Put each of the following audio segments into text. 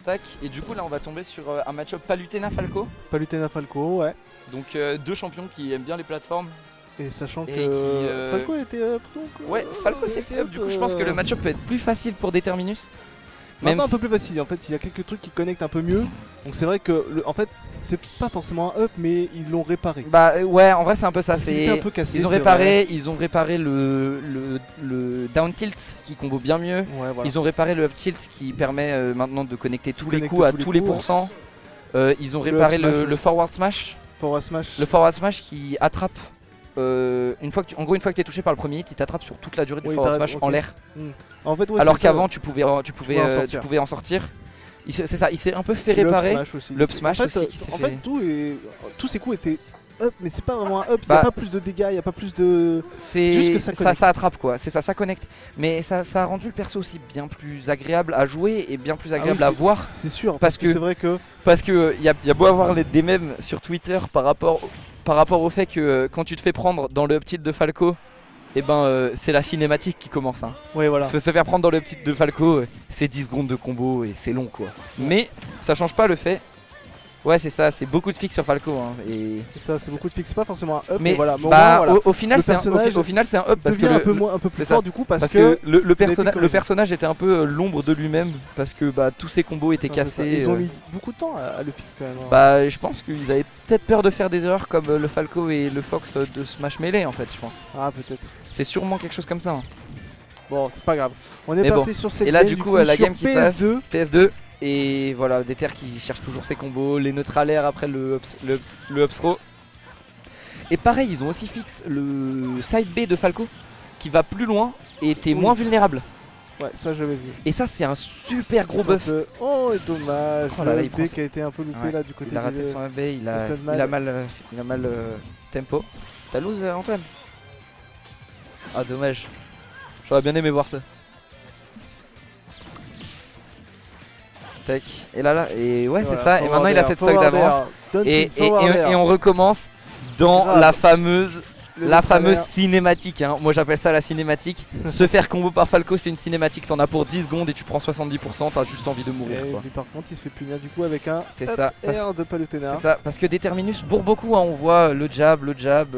Tac, et du coup là on va tomber sur un match-up Palutena-Falco. Palutena-Falco, ouais. Donc deux champions qui aiment bien les plateformes. Et sachant Et que Falco était up, donc... Ouais, Falco s'est fait up, du coup je pense que le match-up peut être plus facile pour Determinus. Maintenant un peu plus facile, en fait il y a quelques trucs qui connectent un peu mieux. Donc c'est vrai que, en fait, c'est pas forcément un up, mais ils l'ont réparé. Bah ouais, en vrai c'est un peu ça. Parce qu'il était un peu cassé, ils ont réparé le down tilt qui combo bien mieux. Ouais, voilà. Ils ont réparé le up tilt qui permet maintenant de connecter tous les coups à tous les pourcents. Ils ont réparé le forward smash. Forward smash. Le forward smash qui attrape. Une fois que tu es touché par le premier hit, il t'attrape sur toute la durée du forward smash en l'air. En fait, ouais, alors qu'avant tu pouvais en sortir. C'est ça, il s'est un peu fait réparer. Le up smash aussi qui s'est fait. En fait, tous ces coups étaient up, mais c'est pas vraiment un up. Il n'y a pas plus de dégâts, il n'y a pas plus de. C'est juste que ça attrape quoi. C'est ça connecte. Mais ça a rendu le perso aussi bien plus agréable à jouer et bien plus agréable à voir. C'est sûr, parce que c'est vrai que. Parce que y a beau avoir des mèmes sur Twitter par rapport au fait que quand tu te fais prendre dans le up tilt de Falco, et c'est la cinématique qui commence. Hein. Ouais, voilà. Se faire prendre dans le up tilt de Falco, c'est 10 secondes de combo et c'est long quoi. Ouais. Mais ça change pas le fait. Ouais, c'est ça, c'est beaucoup de fixes sur Falco. Hein, c'est ça, c'est beaucoup de fixes, pas forcément un up. Mais voilà. Au final, c'est un up parce que un peu plus fort du coup parce que le personnage était un peu l'ombre de lui-même parce que tous ses combos étaient cassés. Ils ont mis beaucoup de temps à le fixer quand même. Bah, je pense qu'ils avaient peut-être peur de faire des erreurs comme le Falco et le Fox de Smash Melee en fait, je pense. Ah, peut-être. C'est sûrement quelque chose comme ça. Hein. Bon, c'est pas grave. On est parti sur cette game. Et là, du coup, la game qui passe PS2. Et voilà, Déter qui cherche toujours ses combos, les neutralaires après le up throw. Et pareil, ils ont aussi fixé le side B de Falco qui va plus loin et était moins vulnérable. Ouais, ça j'avais vu. Et ça, c'est un super gros buff. Oh, dommage. Le B qui a été un peu loupé là du côté. Il a raté son AB, il a mal tempo. T'as lose Antoine? Ah, dommage. J'aurais bien aimé voir ça. Tac. Et là, et ouais, c'est ça. Et maintenant, il a cette stock d'avance. Et on recommence dans la fameuse cinématique. Hein. Moi, j'appelle ça la cinématique. Se faire combo par Falco, c'est une cinématique. T'en as pour 10 secondes et tu prends 70%. T'as juste envie de mourir. Et quoi. lui, par contre, il se fait punir du coup avec un R de Palutena. C'est ça. Parce que Determinus bourre beaucoup. Hein. On voit le jab.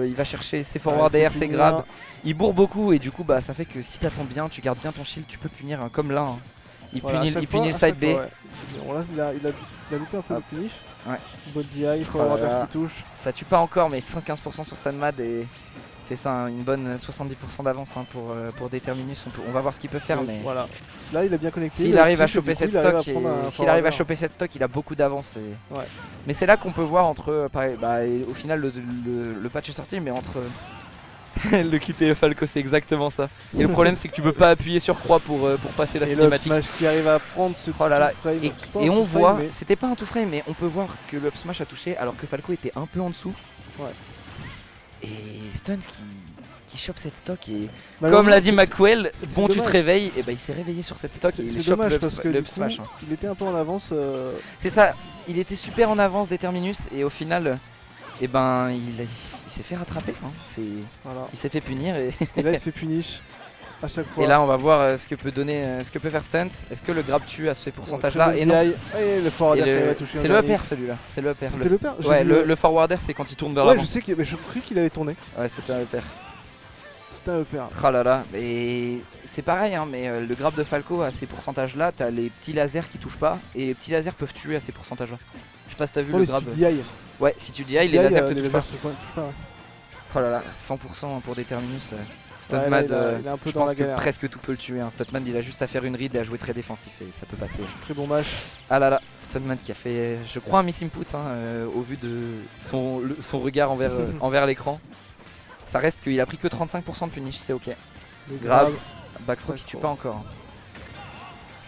Il va chercher ses forward air, ses grabs. Il bourre beaucoup. Et du du coup, ça fait que si t'attends bien, tu gardes bien ton shield, tu peux punir comme là. Hein. Il punit le side B. Bon, là, il a loupé un peu le punish. Ouais. Bon DI, il faut avoir l'air qui touche. Ça tue pas encore, mais 115% sur StunMad et c'est ça, une bonne 70% d'avance hein, pour Determinus. On va voir ce qu'il peut faire. Mais voilà. Là, il a bien connecté. S'il arrive à choper cette stock, il a beaucoup d'avance. Ouais. Mais c'est là qu'on peut voir entre. Au final, le patch est sorti, mais entre. Le QTE Falco, c'est exactement ça. Et le problème, c'est que tu peux pas appuyer sur croix pour passer la cinématique. Et le smash qui arrive à prendre ce frame. Et on voit, mais... c'était pas un tout frame, mais on peut voir que le up smash a touché alors que Falco était un peu en dessous. Ouais. Et Stunt qui chope cette stock et comme l'a dit Macwell, bon tu te réveilles, et il s'est réveillé sur cette stock et il chope le up smash. Hein. Il était un peu en avance. C'est ça, il était super en avance Determinus et au final. Et il s'est fait rattraper, hein. Il s'est fait punir et là il se fait punish à chaque fois. Et là on va voir ce que peut faire Stunt. Est-ce que le grab tue à ce pourcentage là? Et non. Et le forward air qui va toucher. C'est le upper celui-là. C'est le upper. C'était le upper. Ouais, le forward air c'est quand il tourne vers l'avant. Ouais, je sais mais je croyais qu'il avait tourné. Ouais, c'était un upper. C'était un upper. Oh là là, et c'est pareil hein, mais le grab de Falco à ces pourcentages là, t'as les petits lasers qui touchent pas et les petits lasers peuvent tuer à ces pourcentages là. Je sais pas si t'as vu le grab. Ouais, si tu DI, les lasers te touchent pas. Oh là là, 100% pour Determinus. Stuntman, je pense que presque tout peut le tuer. Hein. Stuntman, il a juste à faire une read et à jouer très défensif et ça peut passer. Très bon match. Ah là là, Stuntman qui a fait, je crois, un miss input hein, au vu de son regard envers l'écran. Ça reste qu'il a pris que 35% de punish, c'est ok. Grave, backthrow qui tue pas encore. Hein.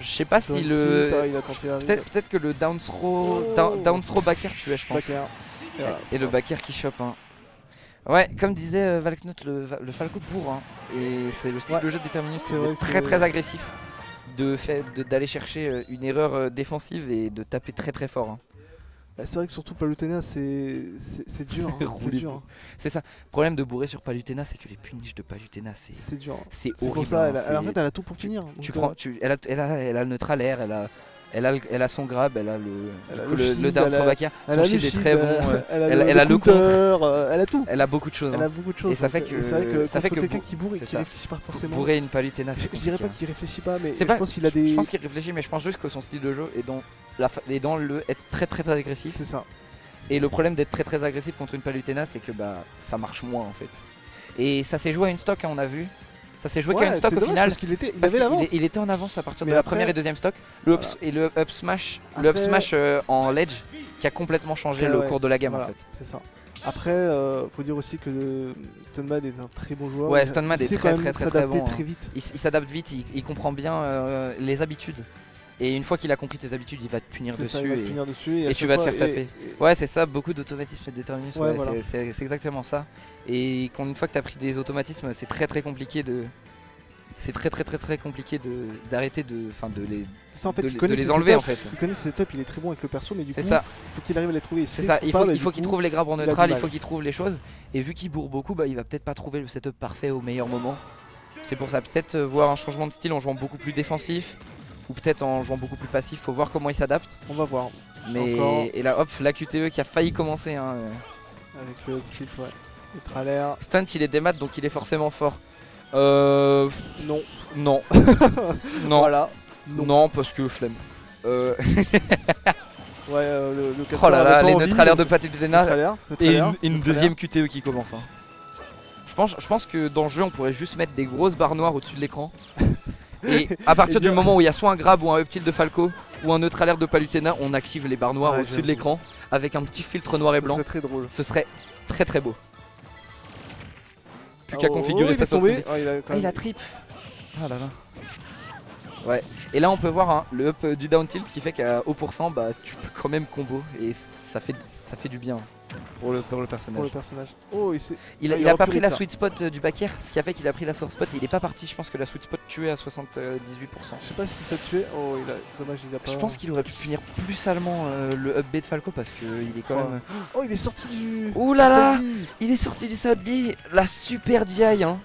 Je sais pas si peut-être que le down throw back air tuait, je pense. Et le back air qui chope. Hein. Ouais, comme disait Valknut, le Falco bourre. Hein. Et c'est le style de jeu de Determinus, c'est très agressif. D'aller chercher une erreur défensive et de taper très fort. Hein. Bah, c'est vrai que surtout Palutena, c'est dur. Hein. C'est dur. C'est ça. Le problème de bourrer sur Palutena, c'est que les punishes de Palutena, c'est dur. C'est horrible. Pour ça, en fait, elle a tout pour punir. Elle a le neutral air, Elle a son grab, elle a le shield, down throw back air. Son shield est très bon. Elle a le counter, elle a tout. Elle a beaucoup de choses. Elle a beaucoup de choses. Et ça fait que c'est vrai que ça fait que quelqu'un qui bourre et qui réfléchit pas forcément. Bourrer une Palutena, c'est Je dirais pas compliqué. qu'il réfléchit pas, mais C'est je pense qu'il a des. Je pense qu'il réfléchit, mais je pense juste que son style de jeu est dans le être très agressif. C'est ça. Et le problème d'être très agressif contre une Palutena, c'est que ça marche moins en fait. Et ça s'est joué à une stock, hein, on a vu. Ça s'est joué qu'à une stock au final. Parce qu'il avait l'avance. Il était en avance à partir de Mais la après- première et deuxième stock. Le up smash, en ledge qui a complètement changé le cours de la gamme voilà, en fait. C'est ça. Après, faut dire aussi que Stunmad est un très bon joueur. Ouais, Stunmad est très s'adapter bon. très vite. Il s'adapte vite, il comprend bien les habitudes. Et une fois qu'il a compris tes habitudes, il va te punir C'est ça, dessus. il va te punir dessus et à tu chaque vas te fois- faire taper. Ouais, c'est ça, beaucoup d'automatismes et de déterminisme. Ouais, Ouais, voilà. c'est exactement ça. Et une fois que tu as pris des automatismes, c'est très compliqué de. C'est très compliqué d'arrêter de les, Ça, en fait, de, il les- connaît de les ses enlever en setups. fait. Il connaît ses setups, il est très bon avec le perso, mais du coup, C'est ça, il faut qu'il arrive à les trouver. c'est ça. Il faut qu'il trouve les grabs en il a neutral, du il faut mal. qu'il trouve les choses. Et vu qu'il bourre beaucoup, il va peut-être pas trouver le setup parfait au meilleur moment. C'est pour ça, peut-être voir un changement de style en jouant beaucoup plus défensif. Ou peut-être en jouant beaucoup plus passif, faut voir comment il s'adapte. On va voir. Mais Encore. et là hop, la QTE qui a failli commencer. Hein. Avec le petit, ouais. Le trailer. Stunt il est démat donc il est forcément fort. Non. Non. Non. Voilà. Non parce que flemme. Ouais, le Oh là là, les neutres neutralaires de Palutena et une deuxième QTE qui commence. Hein. Je pense que dans le jeu on pourrait juste mettre des grosses barres noires au-dessus de l'écran. Et à partir du moment où il y a soit un grab ou un up tilt de Falco ou un neutralaire de Palutena, on active les barres noires Ouais, au-dessus de j'avoue. l'écran avec un petit filtre noir et Ça blanc. serait très drôle. Ce serait très beau. Plus qu'à configurer il ça est sur tombé. Steam. Ah, il a quand Ah, il même- a trip. Ah là là. Ouais. Et là on peut voir hein, le up du down tilt qui fait qu'à haut pourcent tu peux quand même combo et ça fait du bien pour le personnage. pour le personnage. Oh, Il il a aurait pas pu pris read la ça. sweet spot du back air, ce qui a fait qu'il a pris la source spot et il est pas parti. Je pense que la sweet spot tuait à 78%. Je sais pas si ça tuait. Oh, dommage, il a pas. Je pense qu'il aurait pu punir plus salement le up B de Falco parce qu'il est quand Ouais. même. Oh, il est sorti du. Ouh là là, Sabi. il est sorti du South B, la super DI hein.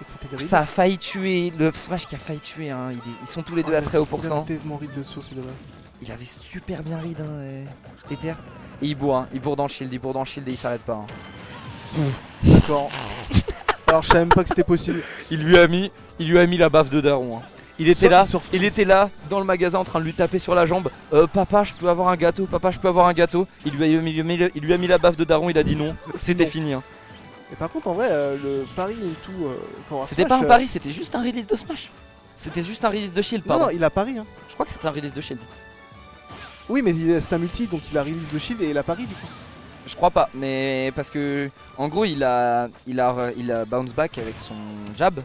C'était gris. Ça a failli tuer, le up smash qui a failli tuer hein. Ils sont tous les deux à très haut Il pourcent. a tellement read dessus, c'est dommage. Il avait super bien read hein, Ether. Et il bourre dans le shield, et il s'arrête pas. Hein. D'accord. Alors, je savais même pas que c'était possible. Il lui a mis la baffe de Daron. Hein. Il était là dans le magasin en train de lui taper sur la jambe. Papa, je peux avoir un gâteau. Papa, je peux avoir un gâteau. Il lui a mis la baffe de Daron. Il a dit non. C'était Non. fini. Hein. Et par contre, en vrai, le pari et tout. pour un C'était Smash, pas un pari, c'était juste un release de smash. C'était juste un release de shield, Non, pardon. non, il a pari. Hein. Je crois que c'était un release de shield. Oui, mais c'est un multi, donc il a release le shield et il a pari du coup. Je crois pas, mais parce que en gros il a bounce back avec son jab.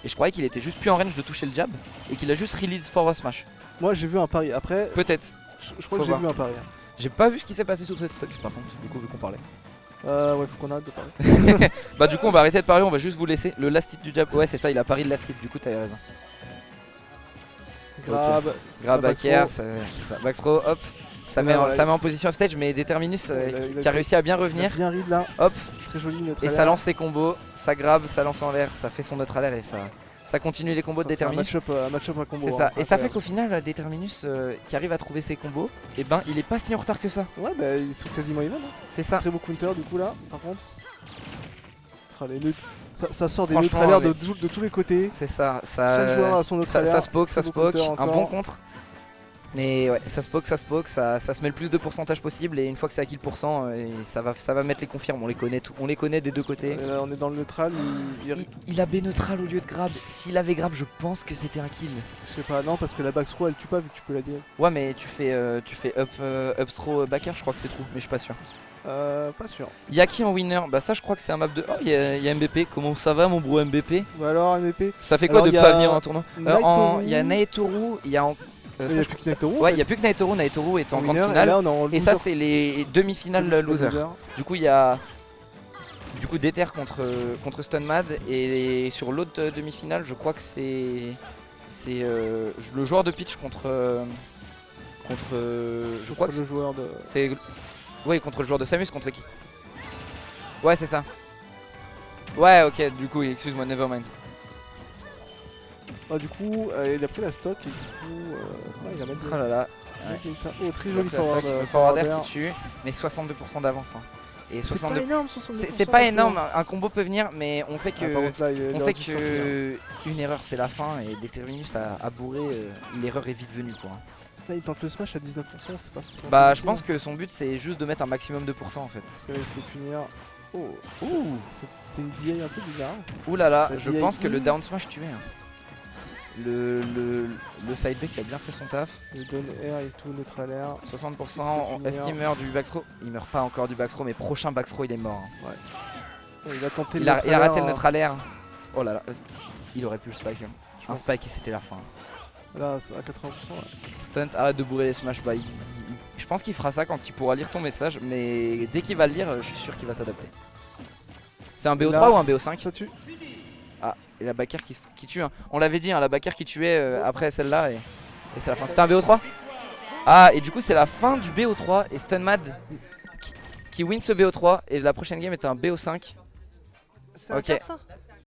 Et je croyais qu'il était juste plus en range de toucher le jab et qu'il a juste release forward smash. Moi, j'ai vu un pari. Après, Peut-être. je crois Faut que j'ai voir. vu un pari. Hein. J'ai pas vu ce qui s'est passé sur cette stock par contre, du coup vu qu'on parlait. Ouais, faut qu'on arrête de parler. Bah du coup on va arrêter de parler, on va juste vous laisser le last hit du jab. Ouais c'est ça, il a pari le last hit, du coup t'avais raison. Grab. Grab back back air, throw. c'est ça. Back throw, hop. Ça met en position offstage, mais Determinus Il a qui a réussi à bien Il a revenir. bien read là. Hop. Très joli Et neutre. ça lance ses combos, ça grab, ça lance en l'air, ça fait son neutre à l'air et ça continue les combos de C'est un Determinus. match-up à combo. C'est hein, ça. Et ça fait incroyable. qu'au final, Determinus qui arrive à trouver ses combos, et ben il est pas si en retard que ça. Ouais, bah ils sont quasiment even. Hein. C'est ça. Très beau counter du coup là, par contre. Ah, ça sort des Franchement, neutralaires avec- de tous les côtés. C'est ça. Chaque joueur a son neutralaire. Ça se poke, Très beau counter un encore. bon contre. Mais ouais, ça se poke, ça se met le plus de pourcentage possible et une fois que c'est à kill pourcent, ça va mettre les confirmes, on les connaît des deux côtés. Là, on est dans le neutral, Il a B neutral au lieu de grab. S'il avait grab, je pense que c'était un kill. je sais pas, non, parce que la back throw elle tue pas vu que tu peux la dire. Ouais, mais tu fais up throw back air, je crois que c'est true, mais je suis pas sûr. Pas sûr. Y'a qui en winner? Bah ça je crois que c'est un map de... Oh il y a MBP, comment ça va mon bro MBP? Bah alors MVP. Ça fait quoi Alors, de y pas a venir en tournoi? Naitoru. Il y a Naitoru, il y a... Il y a plus que Naitoru. Ouais il y a plus que Naitoru, Naitoru est en grande winner, et finale. là, on est en Et ça loser. c'est les demi-finales loser. Du coup il y a... Du coup Déter contre Stunmad et sur l'autre demi-finale je crois que c'est le joueur de pitch contre je crois que le joueur de. c'est... Oui contre le joueur de Samus, contre qui? Ouais c'est ça. Ouais ok du coup excuse-moi, nevermind. Ah, du coup, il a pris la stock et du coup, ouais, il a même. Oh là là. Oh, très joli Le forward air qui tue, mais 62% d'avance. Hein. Et C'est 62... pas énorme, 62%. C'est pas énorme, un combo peut venir, mais on sait que, par contre, là, il aurait dû sortir. une erreur c'est la fin et dès que Terminus a bourré, l'erreur est vite venue quoi. Là, il tente le smash à 19%, c'est pas forcément. Bah je pense que son but c'est juste de mettre un maximum de pourcents en fait. Parce que là, il se fait punir. Oh, Ouh, c'est une DI un peu bizarre. ouh là là, La je DI pense que le in. down smash tuait. Hein. Le side B qui a bien fait son taf. Le down air et tout, neutral air. 60%, est-ce qu'il meurt du backthrow? Il meurt pas encore du backthrow, mais prochain backthrow il est mort. Hein. Ouais. Il a tenté Il a raté le neutral air. Oh là là, il aurait pu le spike. Hein. Un spike et c'était la fin. Là, c'est à 80%. Ouais. Stunt, arrête de bourrer les smash. Bah, je pense qu'il fera ça quand il pourra lire ton message, mais dès qu'il va le lire, je suis sûr qu'il va s'adapter. C'est un BO3 là, ou un BO5? Ça tue. Ah, et la backer qui tue. Hein. On l'avait dit, hein, la backer qui tuait après celle-là, et c'est la fin. C'était un BO3? Ah, et du coup, c'est la fin du BO3 et StunMad qui win ce BO3, et la prochaine game était un BO5. C'est un Ok. 4, ça